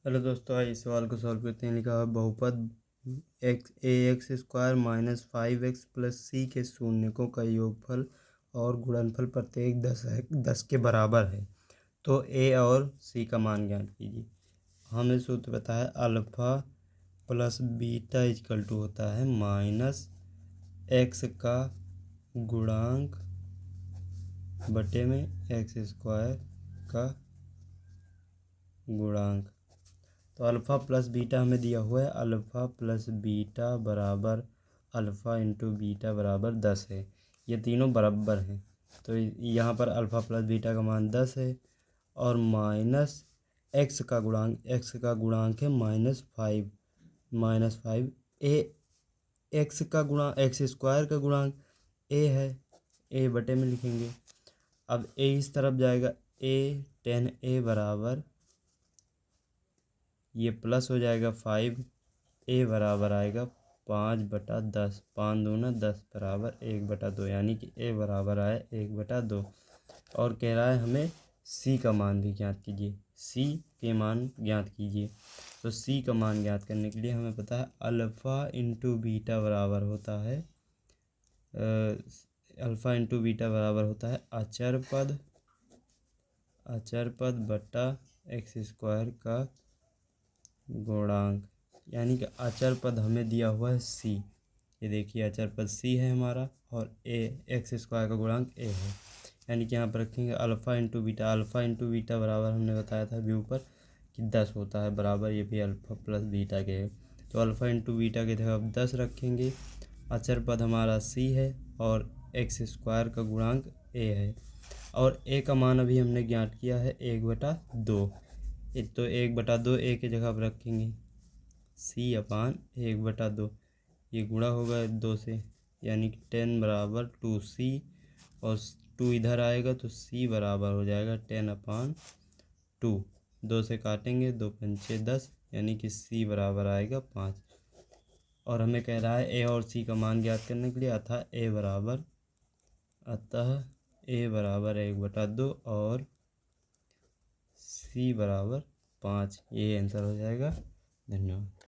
Hello दोस्तों, आज इस सवाल को सॉल्व करते हैं। लिखा है बहुपद ax² - 5x + c के शून्यकों का योगफल और गुणनफल प्रत्येक 10 के बराबर है, तो a और c का मान ज्ञात कीजिए। हमें सूत्र पता है alpha plus beta equal to होता है -x का गुणांक बटे में x² का गुणांक। तो अल्फ़ा प्लस बीटा हमें दिया हुआ है, अल्फ़ा प्लस बीटा बराबर अल्फ़ा इंटू बीटा बराबर 10 है। ये तीनों बराबर हैं, तो यहाँ पर अल्फ़ा प्लस बीटा का मान 10 है और माइनस एक्स का गुणांक है -5 ए एक्स स्क्वायर का गुणांक ए है, ए बटे में लिखेंगे। अब ए इस तरफ जाएगा, tan बराबर ये प्लस हो जाएगा 5, ए बराबर आएगा 5/10, 5 दूना 10 बराबर 1/2, यानी कि ए बराबर आया 1/2। और कह रहा है हमें सी का मान भी ज्ञात कीजिए, सी के मान ज्ञात कीजिए। तो सी का मान ज्ञात करने के लिए हमें पता है अल्फ़ा इंटू बीटा बराबर होता है अचर पद बटा x² का गुणांक, यानी कि अचर पद हमें दिया हुआ है सी। ये देखिए अचर पद सी है हमारा और x² का गुणांक ए है, यानी कि यहाँ पर रखेंगे अल्फ़ा इंटू बीटा बराबर हमने बताया था अभी ऊपर कि 10 होता है, बराबर ये भी अल्फ़ा प्लस बीटा के है। तो अल्फ़ा इंटू बीटा की जगह अब 10 रखेंगे, अचर पद हमारा सी है और x² का गुणांक ए है, और ए का मान अभी हमने ज्ञात किया है 1/2। तो 1/2 ए की जगह पर रखेंगे c/1/2, ये गुणा होगा 2 से, यानी कि 10 बराबर 2c, और 2 इधर आएगा तो c बराबर हो जाएगा 10/2। 2 से काटेंगे, 2 पंचे 10, यानी कि c बराबर आएगा 5। और हमें कह रहा है ए और सी का मान ज्ञात करने के लिए अतः ए बराबर 1/2 और सी बराबर 5। ये आंसर हो जाएगा। धन्यवाद।